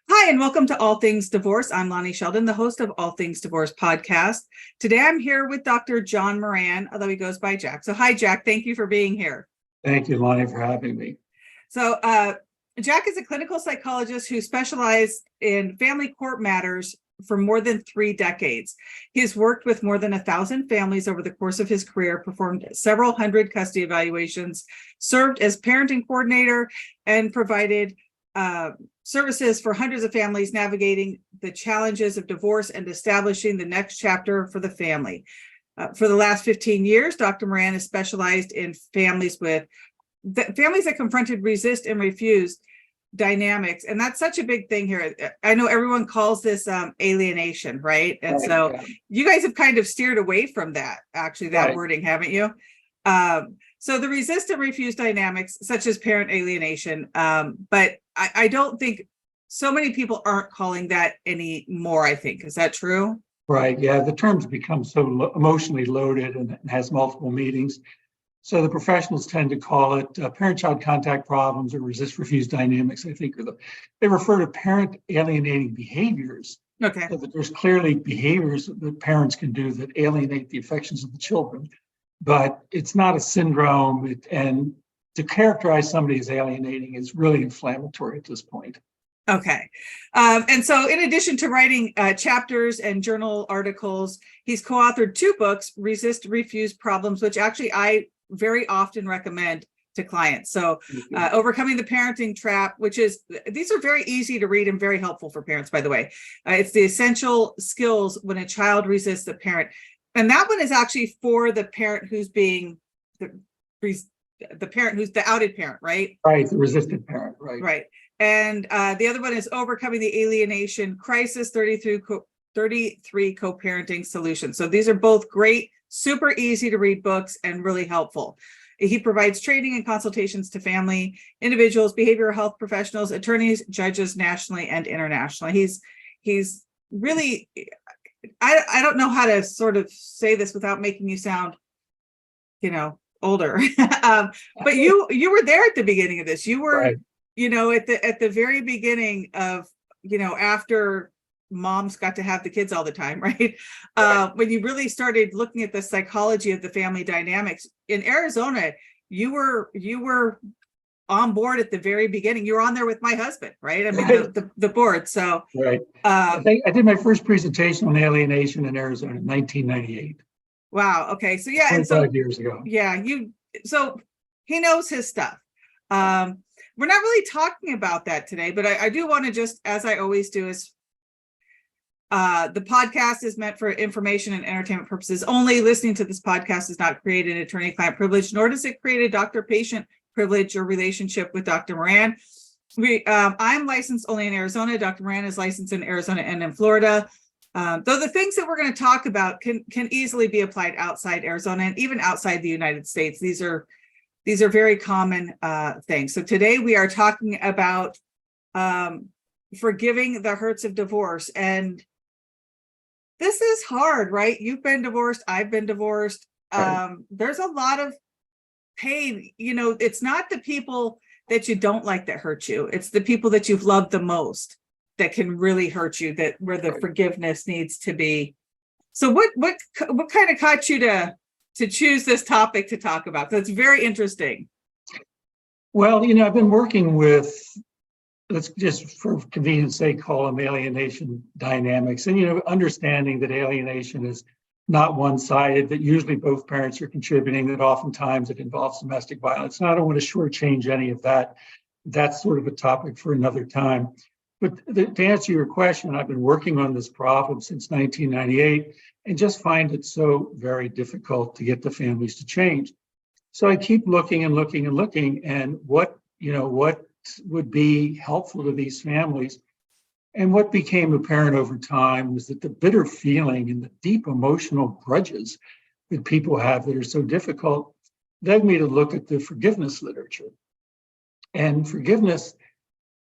Hi, and welcome to All Things Divorce. I'm Launi Sheldon, the host of All Things Divorce podcast. Today I'm here with Dr. John Moran, although he goes by Jack. So hi, Jack. Thank you for being here. Thank you, Lonnie, for having me. So Jack is a clinical psychologist who specialized in family court matters for more than 3 decades. He has worked with more than 1,000 families over the course of his career, performed several hundred custody evaluations, served as parenting coordinator, and provided services for hundreds of families navigating the challenges of divorce and establishing the next chapter for the family. For the last 15 years, Dr. Moran has specialized in families that confronted resist and refuse dynamics. And that's such a big thing here. I know everyone calls this alienation, right? And so you guys have kind of steered away from that, actually, that wording, haven't you? So the resist and refuse dynamics, such as parent alienation, but I don't think so many people aren't calling that anymore, I think. Is that true? Right. Yeah. The terms become so emotionally loaded and has multiple meanings. So the professionals tend to call it parent-child contact problems or resist-refuse dynamics, I think. They refer to parent alienating behaviors. Okay. So that there's clearly behaviors that parents can do that alienate the affections of the children. But it's not a syndrome. And to characterize somebody as alienating is really inflammatory at this point. Okay. And so in addition to writing chapters and journal articles, he's co-authored 2 books, Resist, Refuse Problems, which actually I very often recommend to clients. So Overcoming the Parenting Trap, these are very easy to read and very helpful for parents, by the way. It's the essential skills when a child resists the parent. And that one is actually for the parent who's being the parent who's the outed parent, right? Right, the resistant parent, right. Right. And the other one is Overcoming the Alienation Crisis, 33 Co-Parenting Solutions. So these are both great, super easy to read books and really helpful. He provides training and consultations to family, individuals, behavioral health professionals, attorneys, judges nationally and internationally. He's really, I don't know how to sort of say this without making you sound, older. But you were there at the beginning of this. You were, right. At the very beginning of, after moms got to have the kids all the time, right? When you really started looking at the psychology of the family dynamics in Arizona, you were on board at the very beginning. You were on there with my husband, right? I mean, right. the board. So right. I did my first presentation on alienation in Arizona in 1998. Wow. Okay. So yeah, 25 years ago. Yeah, so he knows his stuff. We're not really talking about that today, but I do want to just, as I always do, is the podcast is meant for information and entertainment purposes only. Listening to this podcast does not create an attorney-client privilege, nor does it create a doctor-patient privilege or relationship with Dr. Moran. I'm licensed only in Arizona. Dr. Moran is licensed in Arizona and in Florida. Though the things that we're going to talk about can easily be applied outside Arizona and even outside the United States. These are very common things. So today we are talking about forgiving the hurts of divorce. And this is hard, right? You've been divorced. I've been divorced. Right. There's a lot of pain. It's not the people that you don't like that hurt you. It's the people that you've loved the most that can really hurt you, where the forgiveness needs to be. So what kind of caught you to choose this topic to talk about? That's very interesting. Well, I've been working with, let's just for convenience sake call them alienation dynamics, and understanding that alienation is not one-sided, that usually both parents are contributing, that oftentimes it involves domestic violence. And I don't want to shortchange any of that. That's sort of a topic for another time. But to answer your question, I've been working on this problem since 1998 and just find it so very difficult to get the families to change. So I keep looking and looking and looking, and what would be helpful to these families. And what became apparent over time was that the bitter feeling and the deep emotional grudges that people have that are so difficult led me to look at the forgiveness literature. And forgiveness,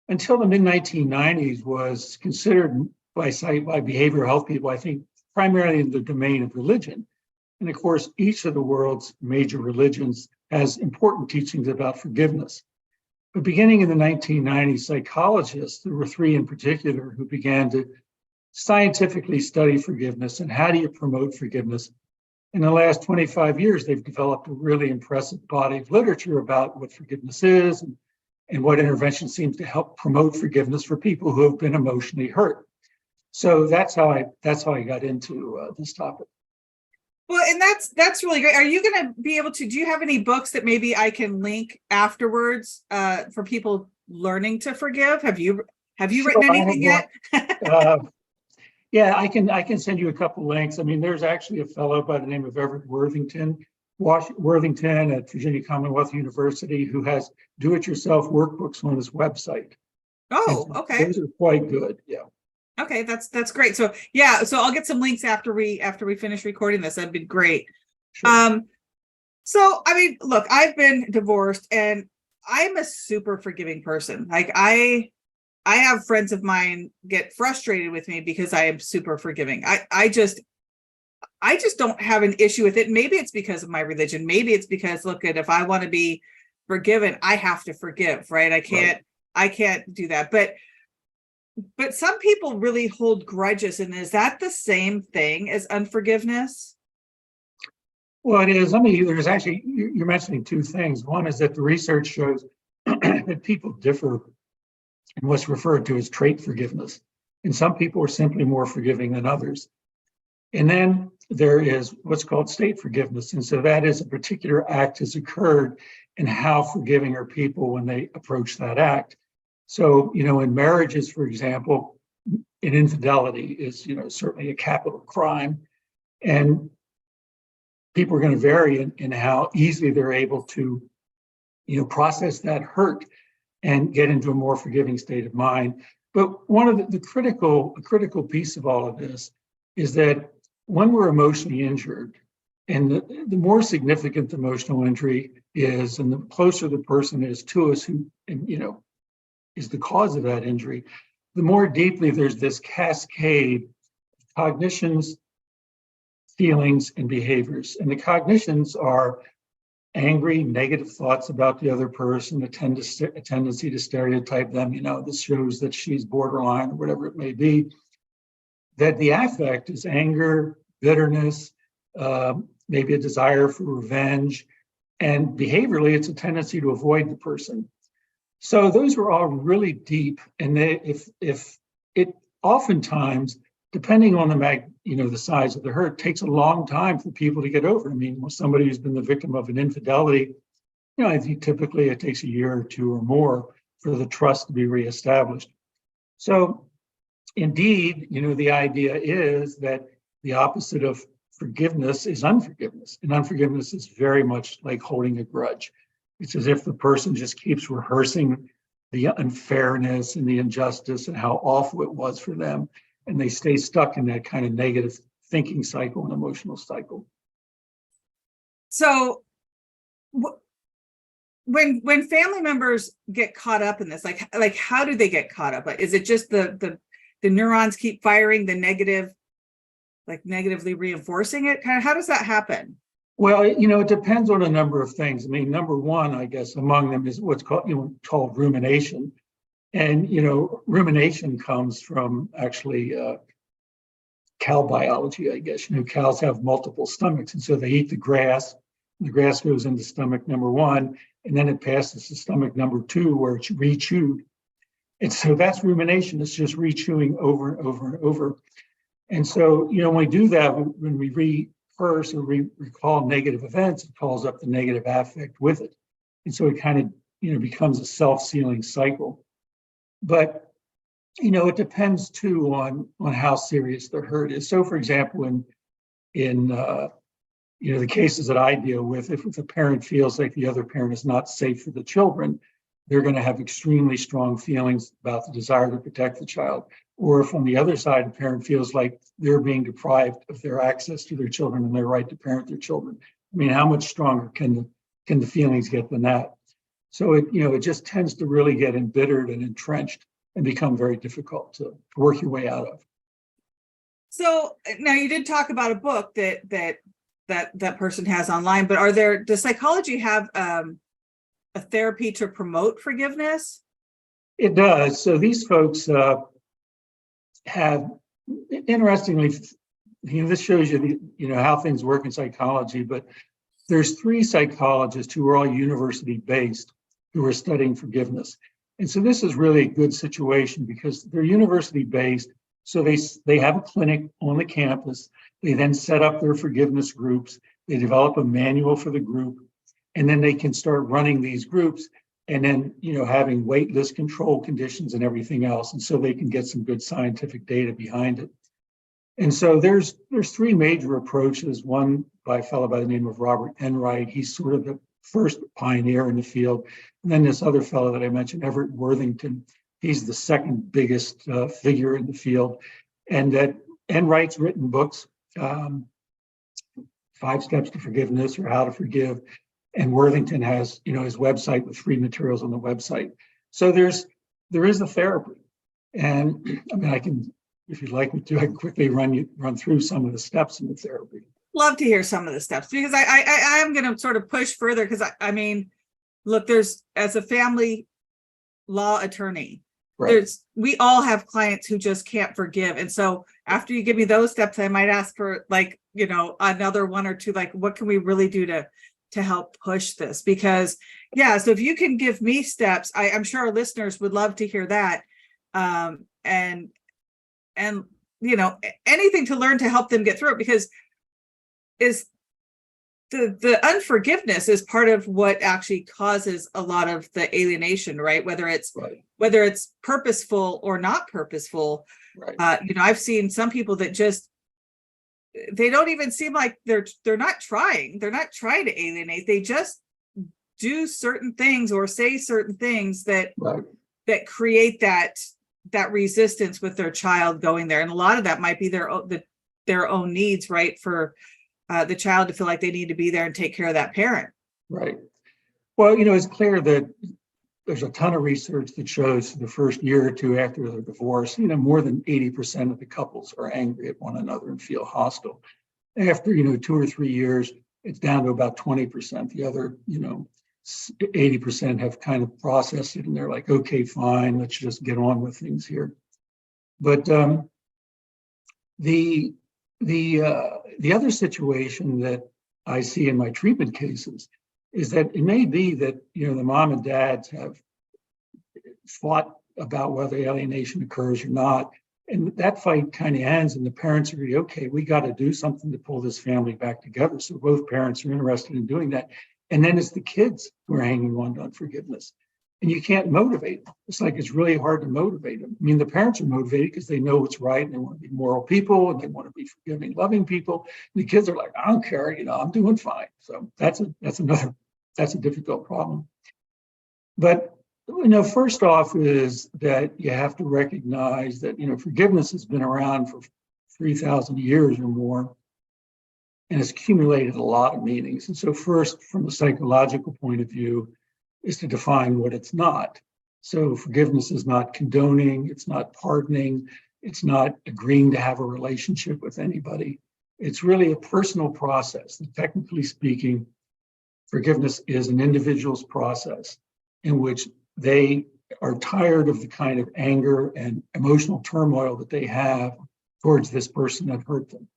until the mid-1990s, was considered by behavioral health people, I think, primarily in the domain of religion. And of course, each of the world's major religions has important teachings about forgiveness. But beginning in the 1990s, psychologists, there were three in particular, who began to scientifically study forgiveness and how do you promote forgiveness. In the last 25 years, they've developed a really impressive body of literature about what forgiveness is and what intervention seems to help promote forgiveness for people who have been emotionally hurt. So that's how I got into this topic. Well, and that's really great. Are you going to be able to, do you have any books that maybe I can link afterwards for people learning to forgive? Have you written anything yet? Yeah, I can send you a couple links. I mean, there's actually a fellow by the name of Everett Worthington at Virginia Commonwealth University who has do-it-yourself workbooks on his website. Oh, okay. Those are quite good. Yeah. Okay, that's great. So yeah, so I'll get some links after we finish recording this. That'd be great. Sure. So I mean, look, I've been divorced and I'm a super forgiving person. Like I have friends of mine get frustrated with me because I am super forgiving. I just don't have an issue with it. Maybe it's because of my religion. Maybe it's because, look, if I want to be forgiven, I have to forgive, right? I can't do that. But some people really hold grudges, and is that the same thing as unforgiveness? Well, it is. I mean, there's actually, you're mentioning two things. One is that the research shows that people differ in what's referred to as trait forgiveness. And some people are simply more forgiving than others. And then there is what's called state forgiveness. And so that is a particular act has occurred and how forgiving are people when they approach that act. So, in marriages, for example, an infidelity is, certainly a capital crime. And people are going to vary in how easily they're able to, process that hurt and get into a more forgiving state of mind. But one of the critical piece of all of this is that when we're emotionally injured, and the more significant the emotional injury is, and the closer the person is to us who, is the cause of that injury, the more deeply there's this cascade of cognitions, feelings, and behaviors. And the cognitions are angry, negative thoughts about the other person, a tendency to stereotype them, this shows that she's borderline or whatever it may be. That the affect is anger, bitterness, maybe a desire for revenge, and behaviorally, it's a tendency to avoid the person. So those are all really deep, and if it oftentimes, depending on the size of the hurt, takes a long time for people to get over. I mean, with somebody who's been the victim of an infidelity, I think typically it takes a year or two or more for the trust to be reestablished. So, indeed, the idea is that the opposite of forgiveness is unforgiveness, and unforgiveness is very much like holding a grudge. It's as if the person just keeps rehearsing the unfairness and the injustice and how awful it was for them. And they stay stuck in that kind of negative thinking cycle and emotional cycle. So when family members get caught up in this, like how do they get caught up? Is it just the neurons keep firing, the negative, like negatively reinforcing it? Kind of, how does that happen? Well, it depends on a number of things. I mean, number one, I guess, among them is what's called rumination. And, rumination comes from actually cow biology, I guess. Cows have multiple stomachs, and so they eat the grass. The grass goes into stomach number one, and then it passes to stomach number two, where it's re-chewed. And so that's rumination. It's just re-chewing over and over and over. And so, when we do that, when we rehearse or recall negative events, it calls up the negative affect with it. And so it kind of, becomes a self-sealing cycle. But, it depends too on how serious the hurt is. So, for example, in the cases that I deal with, if a parent feels like the other parent is not safe for the children, they're going to have extremely strong feelings about the desire to protect the child. Or if on the other side, a parent feels like they're being deprived of their access to their children and their right to parent their children. I mean, how much stronger can the feelings get than that? So it just tends to really get embittered and entrenched and become very difficult to work your way out of. So now you did talk about a book that person has online, but does psychology have a therapy to promote forgiveness? It does. So these folks have, interestingly, this shows you, how things work in psychology, but there's 3 psychologists who are all university-based who are studying forgiveness. And so this is really a good situation because they're university-based. So they have a clinic on the campus. They then set up their forgiveness groups. They develop a manual for the group, and then they can start running these groups and then, having wait list control conditions and everything else. And so they can get some good scientific data behind it. And so there's 3 major approaches, one by a fellow by the name of Robert Enright. He's sort of the first pioneer in the field. And then this other fellow that I mentioned, Everett Worthington, he's the second biggest figure in the field. And that Enright's written books, 5 Steps to Forgiveness or How to Forgive. And Worthington has, his website with free materials on the website. So there is a therapy. And I mean, I can, if you'd like me to, I can quickly run through some of the steps in the therapy. Love to hear some of the steps, because I am going to sort of push further, because I mean, look, as a family law attorney, Right. We all have clients who just can't forgive. And so after you give me those steps, I might ask for another 1 or 2, what can we really do to help push this? Because so if you can give me steps, I'm sure our listeners would love to hear that. And anything to learn to help them get through it, because the unforgiveness is part of what actually causes a lot of the alienation, right? Whether it's purposeful or not purposeful. Right. I've seen some people that just, they don't even seem like they're not trying. They're not trying to alienate. They just do certain things or say certain things that create that resistance with their child going there. And a lot of that might be their own needs, right? For the child to feel like they need to be there and take care of that parent. Right. Well, it's clear that there's a ton of research that shows the first year or 2 after the divorce, more than 80% of the couples are angry at one another and feel hostile. After, 2 or 3 years, it's down to about 20%. The other, 80% have kind of processed it and they're like, okay, fine, let's just get on with things here. But the other situation that I see in my treatment cases is that it may be that, the mom and dads have fought about whether alienation occurs or not. And that fight kind of ends and the parents agree, okay, we got to do something to pull this family back together. So both parents are interested in doing that. And then it's the kids who are hanging on to unforgiveness. And you can't motivate them. It's really hard to motivate them. I mean, the parents are motivated because they know what's right and they want to be moral people and they want to be forgiving, loving people. And the kids are like, I don't care, I'm doing fine. So that's a difficult problem. But first off is that you have to recognize that forgiveness has been around for 3,000 years or more, and it's accumulated a lot of meanings. And so first, from a psychological point of view, is to define what it's not. So forgiveness is not condoning, it's not pardoning, it's not agreeing to have a relationship with anybody. It's really a personal process. And technically speaking, forgiveness is an individual's process in which they are tired of the kind of anger and emotional turmoil that they have towards this person that hurt them.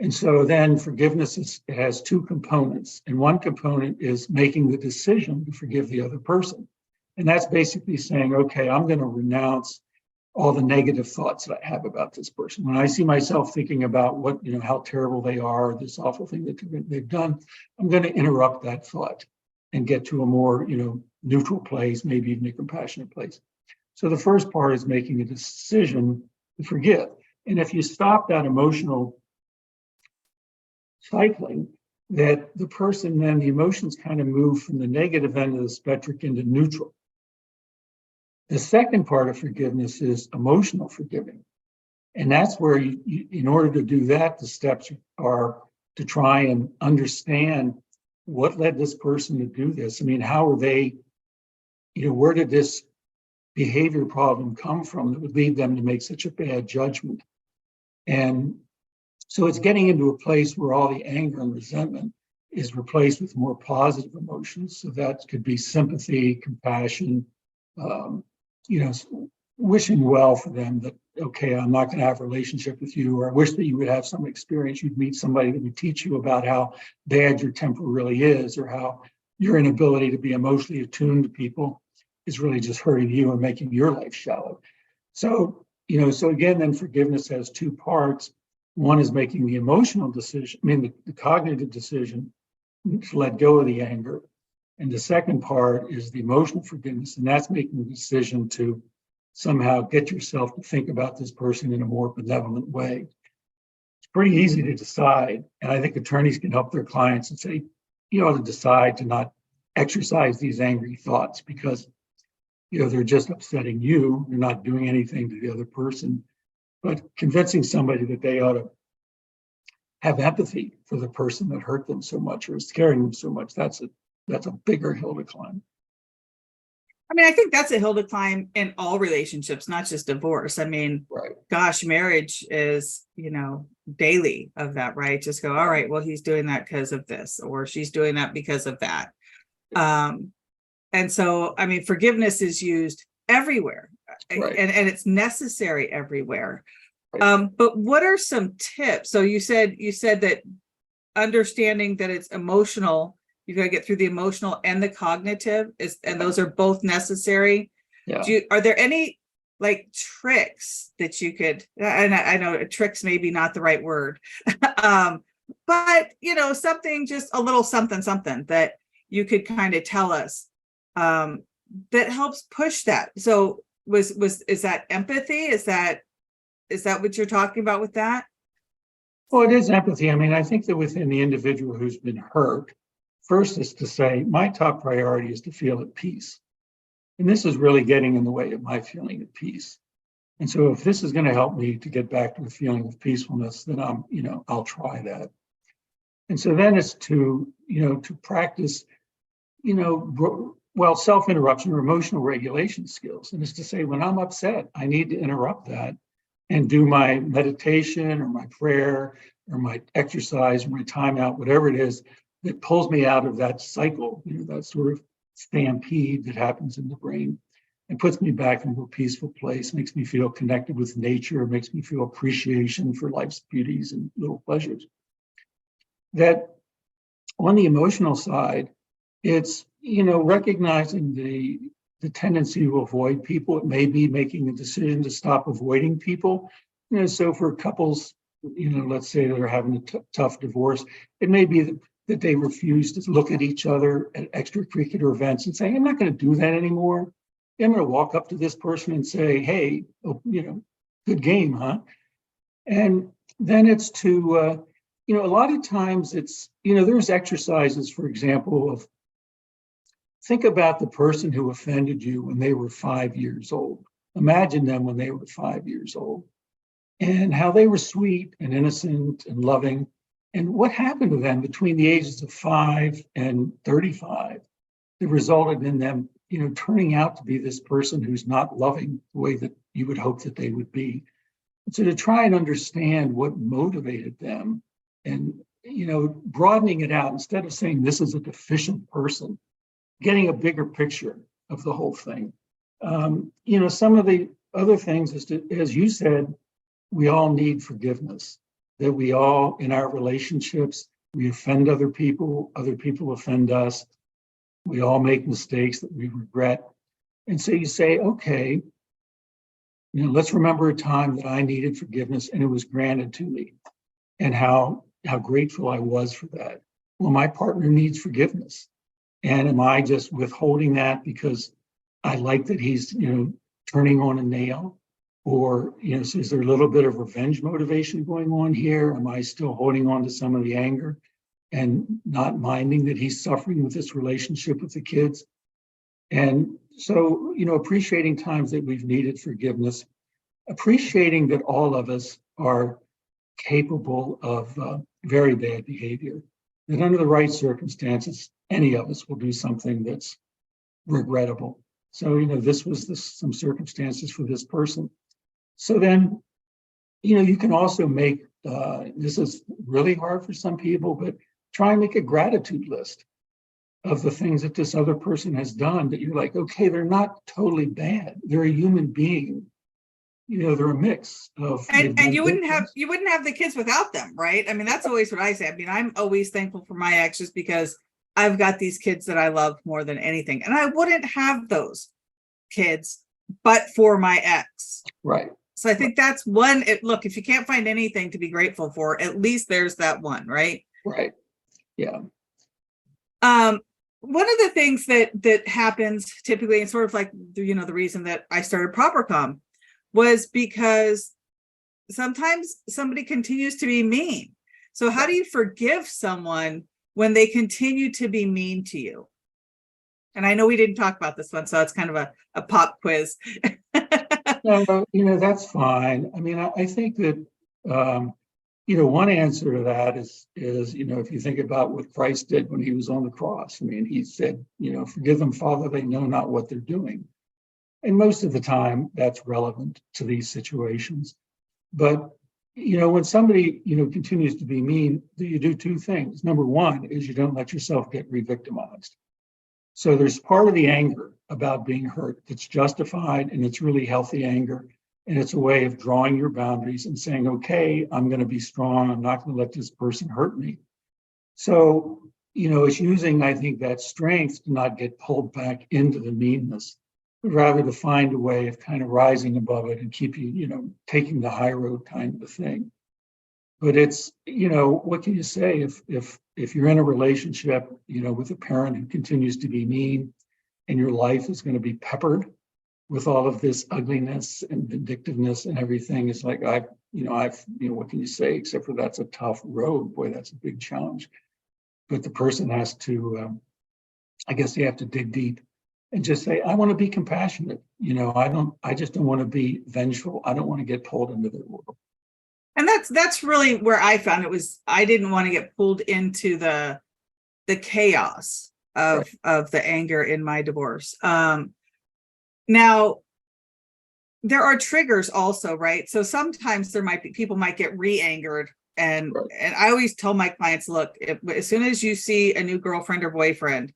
And so then forgiveness has 2 components. And one component is making the decision to forgive the other person. And that's basically saying, okay, I'm going to renounce all the negative thoughts that I have about this person. When I see myself thinking about what, how terrible they are, this awful thing that they've done, I'm going to interrupt that thought and get to a more, neutral place, maybe even a compassionate place. So the first part is making a decision to forgive. And if you stop that emotional cycling, that the person then, the emotions kind of move from the negative end of the spectrum into neutral. The second part of forgiveness is emotional forgiving. And that's where in order to do that, the steps are to try and understand what led this person to do this. I mean, how are they, where did this behavior problem come from that would lead them to make such a bad judgment? And so it's getting into a place where all the anger and resentment is replaced with more positive emotions. So that could be sympathy, compassion, um, you know, wishing well for them that, okay, I'm not going to have a relationship with you, or I wish that you would have some experience. You'd meet somebody that would teach you about how bad your temper really is, or how your inability to be emotionally attuned to people is really just hurting you and making your life shallow. So, so again, then forgiveness has two parts. One is making the emotional decision, the cognitive decision to let go of the anger. And the second part is the emotional forgiveness, and that's making the decision to somehow get yourself to think about this person in a more benevolent way. It's pretty easy to decide. And I think attorneys can help their clients and say, you ought to decide to not exercise these angry thoughts because, they're just upsetting you. They're not doing anything to the other person. But convincing somebody that they ought to have empathy for the person that hurt them so much or is scaring them so much, that's a bigger hill to climb. I mean, I think that's a hill to climb in all relationships, not just divorce. I mean, right. Gosh, marriage is, daily of that, right? Just go, all right, well, he's doing that because of this, or she's doing that because of that. And so, I mean, forgiveness is used everywhere, right. and it's necessary everywhere. Right. But what are some tips? So you said that understanding that it's emotional, you got to get through the emotional and the cognitive and those are both necessary. Yeah. Are there any like tricks that you could, and I know tricks maybe not the right word, but something, just a little something that you could kind of tell us that helps push that. So is that empathy? Is that what you're talking about with that? Well, it is empathy. I mean, I think that within the individual who's been hurt, first is to say, my top priority is to feel at peace. And this is really getting in the way of my feeling at peace. And so if this is going to help me to get back to a feeling of peacefulness, then I'll try that. And so then it's to practice, self-interruption or emotional regulation skills. And it's to say, when I'm upset, I need to interrupt that and do my meditation or my prayer or my exercise or my timeout, whatever it is that pulls me out of that cycle, that sort of stampede that happens in the brain and puts me back into a peaceful place, makes me feel connected with nature, makes me feel appreciation for life's beauties and little pleasures. That on the emotional side, it's, recognizing the tendency to avoid people. It may be making a decision to stop avoiding people. So for couples, let's say they're having a tough divorce, it may be that they refuse to look at each other at extracurricular events and say, I'm not going to do that anymore. I'm going to walk up to this person and say, hey, good game, huh? And then it's to, a lot of times it's, there's exercises, for example, of think about the person who offended you when they were 5 years old. Imagine them when they were 5 years old and how they were sweet and innocent and loving. And what happened to them between the ages of 5 and 35 that resulted in them, turning out to be this person who's not loving the way that you would hope that they would be. And so to try and understand what motivated them and, broadening it out instead of saying this is a deficient person, getting a bigger picture of the whole thing. Some of the other things is to, as you said, we all need forgiveness. That we all, in our relationships, we offend other people offend us. We all make mistakes that we regret. And so you say, okay, let's remember a time that I needed forgiveness and it was granted to me and how grateful I was for that. Well, my partner needs forgiveness. And am I just withholding that because I like that he's, turning on a nail? Or, so is there a little bit of revenge motivation going on here? Am I still holding on to some of the anger and not minding that he's suffering with this relationship with the kids? And so, appreciating times that we've needed forgiveness, appreciating that all of us are capable of very bad behavior, that under the right circumstances, any of us will do something that's regrettable. So, this was some circumstances for this person. So then, you can also make, this is really hard for some people, but try and make a gratitude list of the things that this other person has done that you're like, okay, they're not totally bad. They're a human being. They're a mix of. And you wouldn't have the kids without them, right? I mean, that's always what I say. I mean, I'm always thankful for my exes because I've got these kids that I love more than anything. And I wouldn't have those kids but for my ex. Right. So I think that's one. Look, if you can't find anything to be grateful for, at least there's that one, right? Right. Yeah. One of the things that happens typically, and sort of like the reason that I started ProperCom was because sometimes somebody continues to be mean. So how do you forgive someone when they continue to be mean to you? And I know we didn't talk about this one, so it's kind of a pop quiz. No, that's fine. I mean, I think that, one answer to that is, if you think about what Christ did when he was on the cross. I mean, he said, forgive them, Father, they know not what they're doing. And most of the time that's relevant to these situations. But, when somebody, continues to be mean, you do two things. Number one is you don't let yourself get re-victimized. So there's part of the anger about being hurt that's justified, and it's really healthy anger. And it's a way of drawing your boundaries and saying, okay, I'm going to be strong. I'm not going to let this person hurt me. So, it's using, I think, that strength to not get pulled back into the meanness, but rather to find a way of kind of rising above it and keep you, taking the high road kind of a thing. But it's, what can you say if you're in a relationship, with a parent who continues to be mean, and your life is going to be peppered with all of this ugliness and vindictiveness and everything? It's like, what can you say except for that's a tough road. Boy, that's a big challenge. But the person has to, I guess they have to dig deep and just say, I want to be compassionate. I just don't want to be vengeful. I don't want to get pulled into their world. And that's really where I found it was, I didn't want to get pulled into the chaos of the anger in my divorce. Now, there are triggers also, right? So sometimes people might get re-angered. And I always tell my clients, look, as soon as you see a new girlfriend or boyfriend,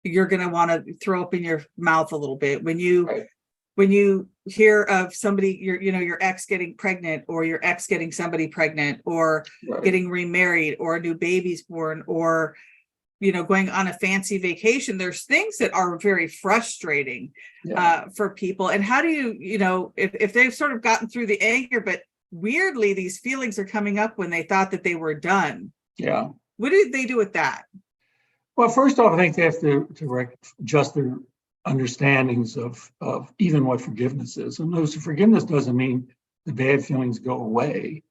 you're going to want to throw up in your mouth a little bit. When you hear of somebody, your ex getting pregnant, or your ex getting somebody pregnant, or getting remarried, or a new baby's born, or going on a fancy vacation, there's things that are very frustrating for people. And how do you, if they've sort of gotten through the anger, but weirdly these feelings are coming up when they thought that they were done. Yeah. What did they do with that? Well, first off, I think they have to adjust their understandings of even what forgiveness is. And those forgiveness doesn't mean the bad feelings go away.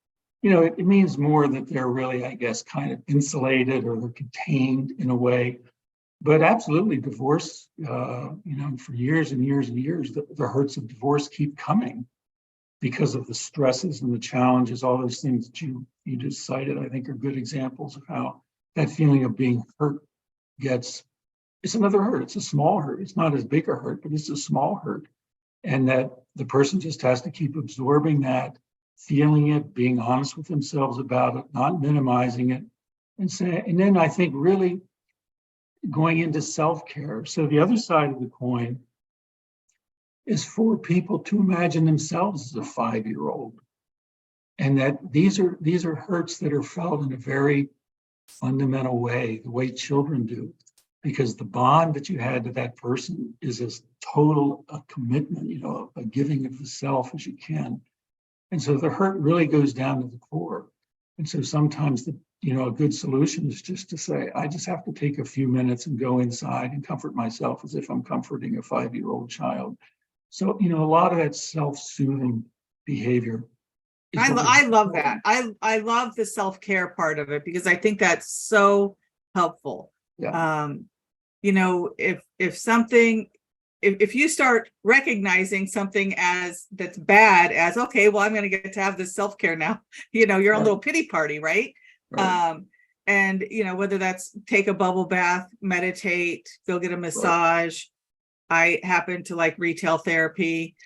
It means more that they're really, I guess, kind of insulated, or they're contained in a way. But absolutely, divorce, for years and years and years, the hurts of divorce keep coming because of the stresses and the challenges. All those things that you just cited, I think, are good examples of how that feeling of being hurt it's another hurt. It's a small hurt. It's not as big a hurt, but it's a small hurt. And that the person just has to keep absorbing that, feeling it, being honest with themselves about it, not minimizing it, and then I think really going into self-care. So the other side of the coin is for people to imagine themselves as a 5-year-old, and that these are hurts that are felt in a very fundamental way, the way children do, because the bond that you had to that person is as total a commitment, a giving of the self as you can. And so the hurt really goes down to the core. And so sometimes a good solution is just to say, I just have to take a few minutes and go inside and comfort myself as if I'm comforting a 5-year-old child. So, a lot of that self-soothing behavior. I love that. I love the self-care part of it, because I think that's so helpful. Yeah. If you start recognizing something that's bad as, okay, well, I'm going to get to have this self-care now, your own little pity party, right? And whether that's take a bubble bath, meditate, go get a massage. I happen to like retail therapy.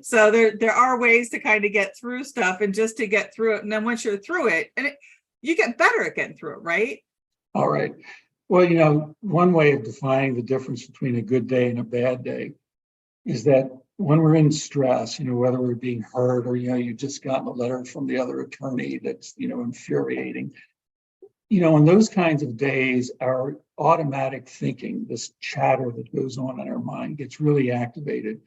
So there are ways to kind of get through stuff, and just to get through it. And then once you're through it, and you get better at getting through it, right? All right. Well, one way of defining the difference between a good day and a bad day is that when we're in stress, whether we're being hurt or, you've just gotten a letter from the other attorney that's, infuriating, on those kinds of days, our automatic thinking, this chatter that goes on in our mind gets really activated.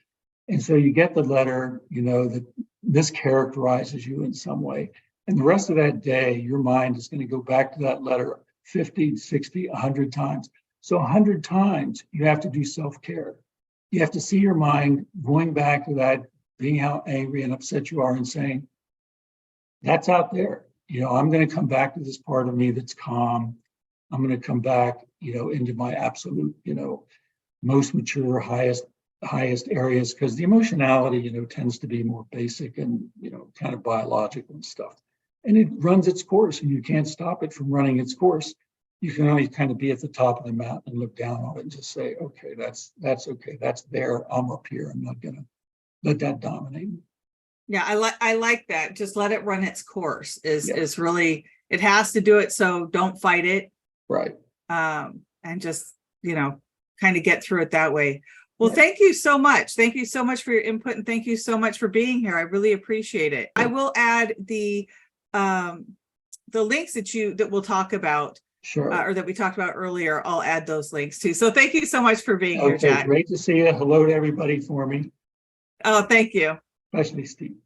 And so you get the letter, that mischaracterizes you in some way. And the rest of that day, your mind is going to go back to that letter 50, 60, 100 times. So 100 times you have to do self-care. You have to see your mind going back to that, being how angry and upset you are and saying, that's out there. I'm going to come back to this part of me that's calm. I'm going to come back, into my absolute, most mature, highest areas, because the emotionality, tends to be more basic and, kind of biological and stuff. And it runs its course, and you can't stop it from running its course. You can only kind of be at the top of the mountain and look down on it and just say, okay, that's okay. That's there. I'm up here. I'm not going to let that dominate me. Yeah, I like that. Just let it run its course is really, it has to do it. So don't fight it. Right. And just, kind of get through it that way. Well, thank you so much. Thank you so much for your input, and thank you so much for being here. I really appreciate it. I will add the links that we'll talk about. Sure. Or that we talked about earlier. I'll add those links too. So thank you so much for being here, Jack. Great to see you. Hello to everybody for me. Oh, thank you. Especially Steve.